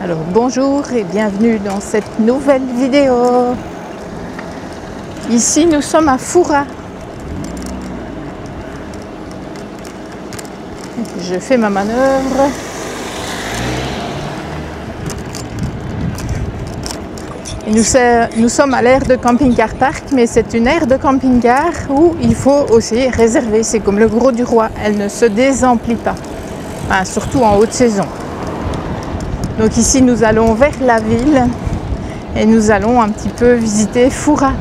Alors bonjour et bienvenue dans cette nouvelle vidéo. Ici nous sommes à Foura. Je fais ma manœuvre. Et nous sommes à l'aire de camping-car park, mais c'est une aire de camping-car où il faut aussi réserver. C'est comme le Gros du Roi, elle ne se désemplit pas, enfin, surtout en haute saison. Donc ici nous allons vers la ville et nous allons un petit peu visiter Foura.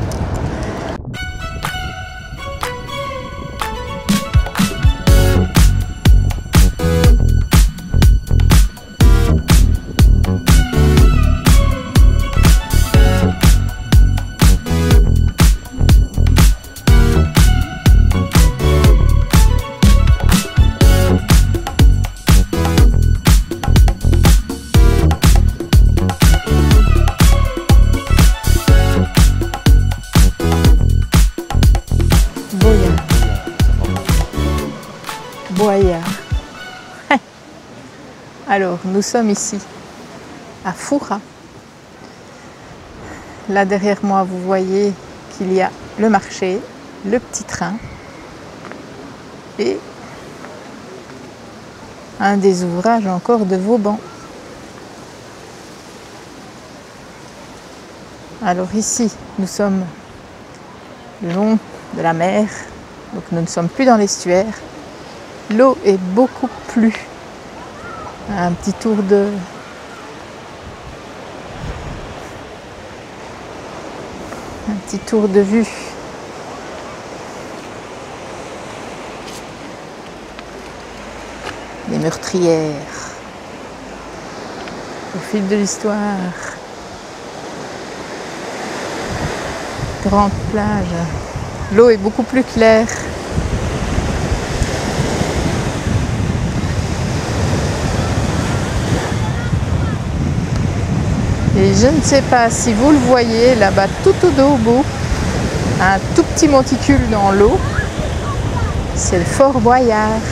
Boyard. Alors, nous sommes ici, à Foura. Là, derrière moi, vous voyez qu'il y a le marché, le petit train et un des ouvrages encore de Vauban. Alors ici, nous sommes le long de la mer, donc nous ne sommes plus dans l'estuaire. L'eau est beaucoup plus. Un petit tour de vue. Les meurtrières. Au fil de l'histoire. Grande plage. L'eau est beaucoup plus claire. Et je ne sais pas si vous le voyez là-bas tout au bout, un tout petit monticule dans l'eau, c'est le Fort Boyard.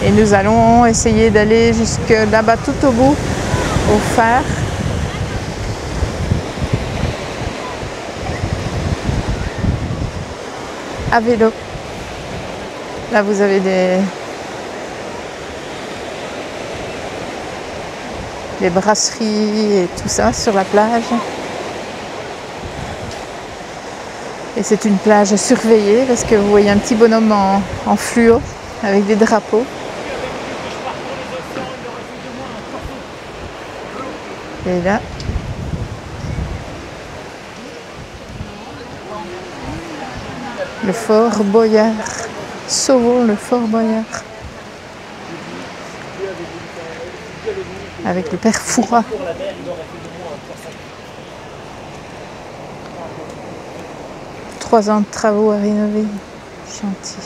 Et nous allons essayer d'aller jusque là-bas tout au bout, au phare. À vélo. Là vous avez des brasseries et tout ça sur la plage. Et c'est une plage surveillée parce que vous voyez un petit bonhomme en fluo avec des drapeaux. Et là, le Fort Boyard. Sauvons le Fort Boyard. Avec le père Foura. Trois ans de travaux à rénover. Chantier.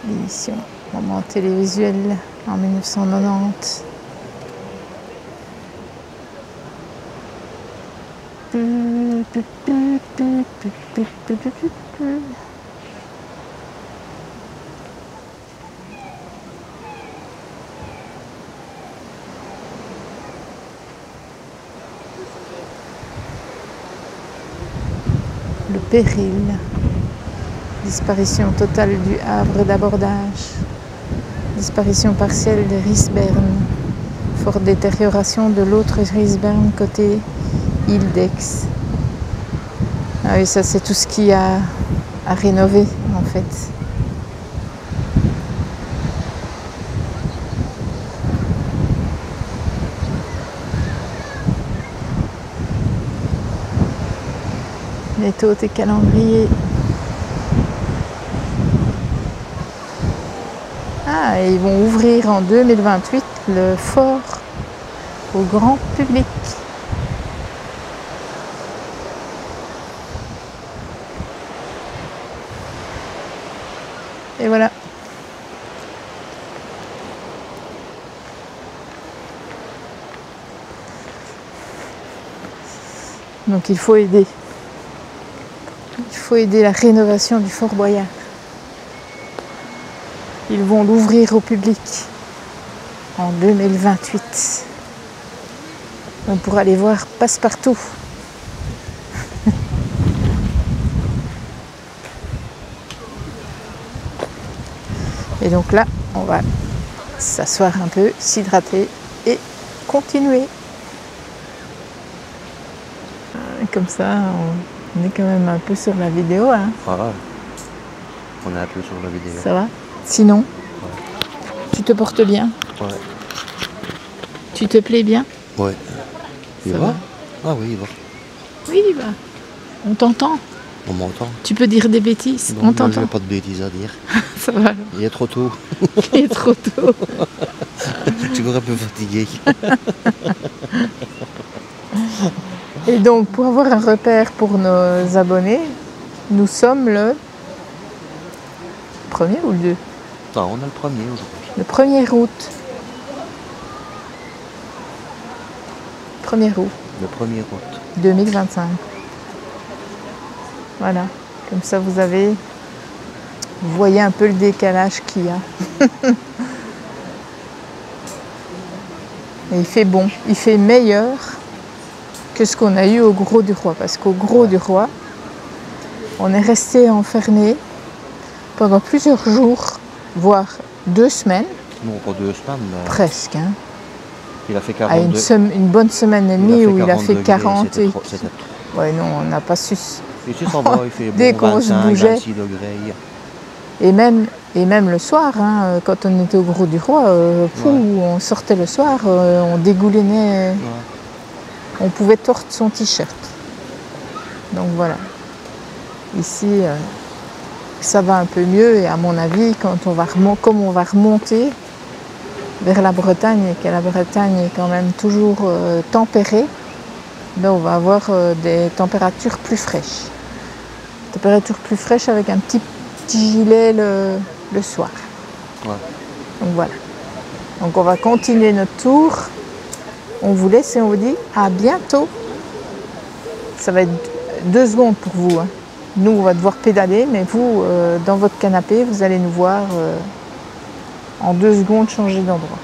L'émission Moment télévisuel en 1990. Le péril. Disparition totale du havre d'abordage. Disparition partielle de Risbern. Forte détérioration de l'autre Risbern côté île d'Aix. Ah oui, ça c'est tout ce qu'il y a à rénover en fait. Les taux et calendriers. Ah, et ils vont ouvrir en 2028 le fort au grand public. Et voilà. Donc il faut aider. Il faut aider la rénovation du Fort Boyard. Ils vont l'ouvrir au public en 2028. On pourra aller voir Passepartout. Et donc là, on va s'asseoir un peu, s'hydrater et continuer. Comme ça, on est quand même un peu sur la vidéo. Hein. Ah ouais. On est un peu sur la vidéo. Ça va? Sinon, tu te portes bien? Ouais. Tu te plais bien? Ouais. Il Ça va? va? Ah oui, il va. Oui, bah, on t'entend. On m'entend. Tu peux dire des bêtises, Non, on moi, je t'entend. n'ai pas de bêtises à dire. Ça va. Il est trop tôt. Il est trop tôt. Je suis toujours un peu fatigué. Et donc, pour avoir un repère pour nos abonnés, nous sommes le 1er ou le 2? Non, on a le premier aujourd'hui. Le 1er août. 1er août Le 1er août. 2025. Voilà. Comme ça, vous voyez un peu le décalage qu'il y a. Et il fait bon. Il fait meilleur que ce qu'on a eu au Gros du Roi. Parce qu'au Gros du Roi, on est resté enfermé pendant plusieurs jours, voire 2 semaines. Non, pas 2 semaines. Mais Presque. Hein. il a fait À 42. une bonne semaine et demie où il a fait 40. C'était Et... trop. C'était trop. Ouais, non, on n'a pas su. Ici, ça va, il fait Dès bon, qu'on se 25, bougeait. 26 degrés. Et même le soir, hein, quand on était au Gros du Roi, on sortait le soir, on dégoulinait, Ouais. on pouvait tordre son t-shirt. Donc voilà. Ici, ça va un peu mieux et à mon avis, comme on va remonter vers la Bretagne et que la Bretagne est quand même toujours tempérée, ben on va avoir des températures plus fraîches. Températures plus fraîches avec un petit gilet le soir. Ouais. Donc voilà. Donc on va continuer notre tour. On vous laisse et on vous dit à bientôt. Ça va être 2 secondes pour vous. Hein. Nous, on va devoir pédaler, mais vous, dans votre canapé, vous allez nous voir en 2 secondes changer d'endroit.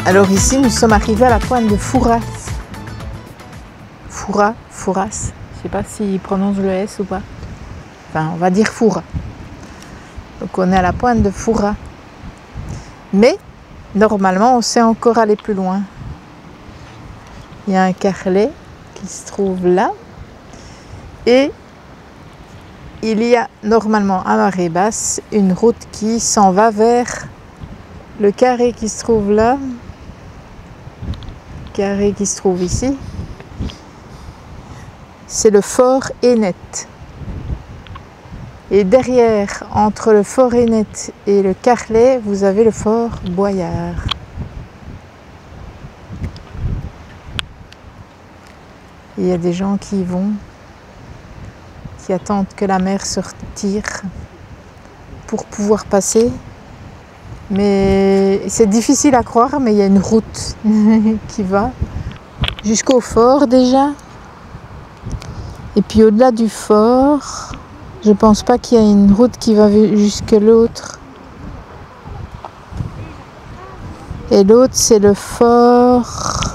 Alors ici, nous sommes arrivés à la pointe de Fouras. Fouras. Je ne sais pas s'il prononce le S ou pas. Enfin, on va dire Fouras. Donc on est à la pointe de Fouras. Mais, normalement, on sait encore aller plus loin. Il y a un carrelet qui se trouve là. Et il y a normalement à marée basse une route qui s'en va vers le carré qui se trouve là. Carré qui se trouve ici, c'est le fort Ainet. Et derrière, entre le fort Ainet et le Carlet, vous avez le fort Boyard. Il y a des gens qui y vont, qui attendent que la mer se retire pour pouvoir passer. Mais c'est difficile à croire, mais il y a une route qui va jusqu'au fort déjà. Et puis au-delà du fort, je pense pas qu'il y a une route qui va jusque l'autre. Et l'autre, c'est le fort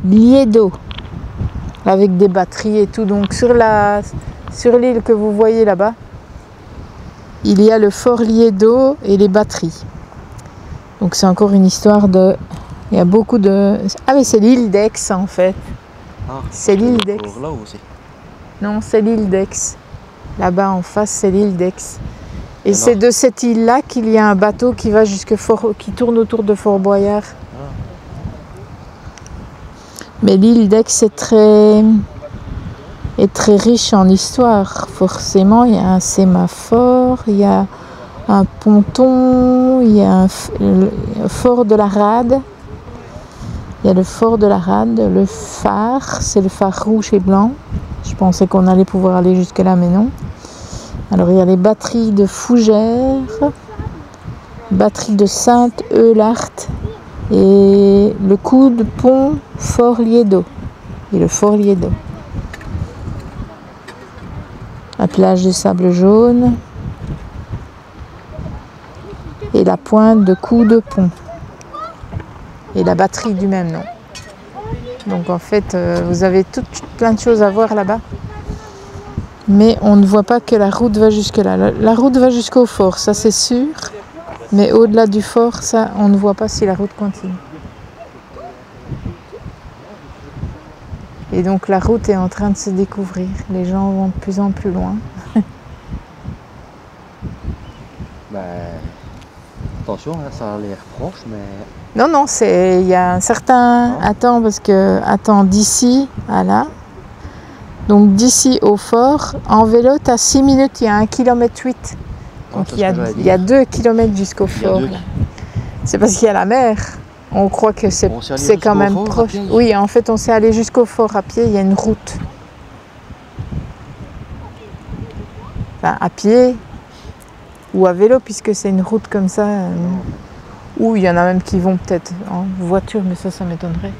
Liedo, avec des batteries et tout. Donc sur l'île que vous voyez là-bas, il y a le fort Liedo et les batteries. Donc c'est encore une histoire de Il y a beaucoup de... Ah mais c'est l'île d'Aix en fait. Ah, C'est l'île d'Aix. là aussi. Non, c'est l'île d'Aix. Là-bas en face, c'est l'île d'Aix. Et Alors. c'est de cette île-là qu'il y a un bateau qui va qui tourne autour de Fort Boyard. Mais l'île d'Aix est très riche en histoire. Forcément, il y a un sémaphore, il y a un ponton, il y a le fort de la Rade. Il y a le fort de la Rade, le phare, c'est le phare rouge et blanc. Je pensais qu'on allait pouvoir aller jusque là, mais non. Alors il y a les batteries de Fougères, batterie de Sainte-Eulalte et le coup de pont Fort-Liédo. Et le Fort-Liédo. La plage de sable jaune et la pointe de coup de pont. Et la batterie du même nom. Donc en fait, vous avez plein de choses à voir là-bas. Mais on ne voit pas que la route va jusque là. La route va jusqu'au fort, ça c'est sûr. Mais au-delà du fort, ça, on ne voit pas si la route continue. Et donc la route est en train de se découvrir. Les gens vont de plus en plus loin. Attention, hein, ça a l'air proche, mais... Non, non, il y a un certain... Attends, parce que... Attends, d'ici à là. Donc d'ici au fort, en vélo, tu as 6 minutes, il y a 1,8 km. Donc il y a 2 km jusqu'au fort. C'est parce qu'il y a la mer. On croit que c'est quand même proche. Oui, en fait, on s'est allé jusqu'au fort à pied, il y a une route. Enfin, à pied ou à vélo, puisque c'est une route comme ça. Ou il y en a même qui vont peut-être en voiture, mais ça m'étonnerait.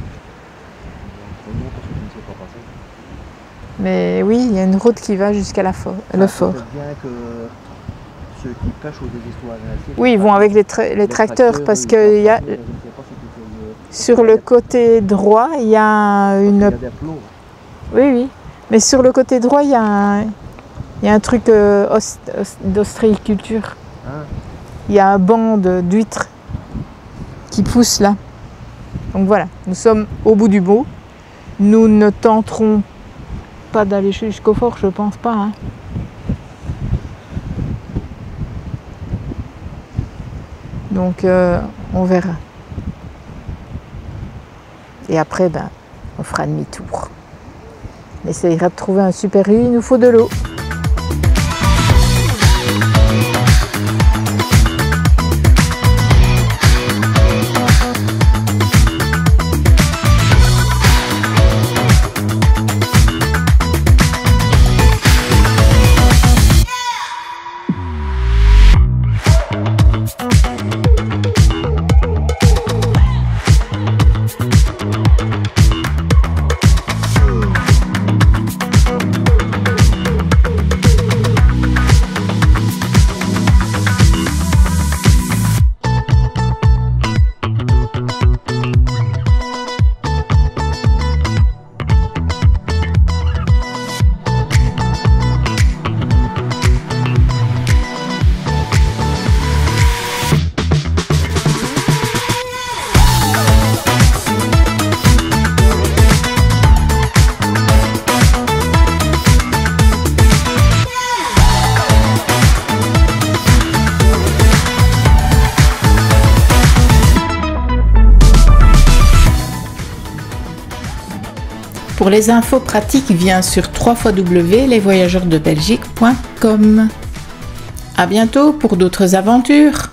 Mais oui, il y a une route qui va jusqu'à le fort. Bien que ceux qui pêchent au désespoir. Oui, ils vont avec les tracteurs parce que y a, sur le côté droit, il y a une... Oui, oui. Mais sur le côté droit, il y a un truc d'ostréiculture. Il y a un banc d'huîtres qui pousse là. Donc voilà, nous sommes au bout du bout. Nous ne tenterons pas d'aller jusqu'au fort, je pense pas. Hein. Donc on verra. Et après, on fera demi-tour. On essayera de trouver un super U, il nous faut de l'eau. Pour les infos pratiques, viens sur www.lesvoyageurdebelgique.com. À bientôt pour d'autres aventures.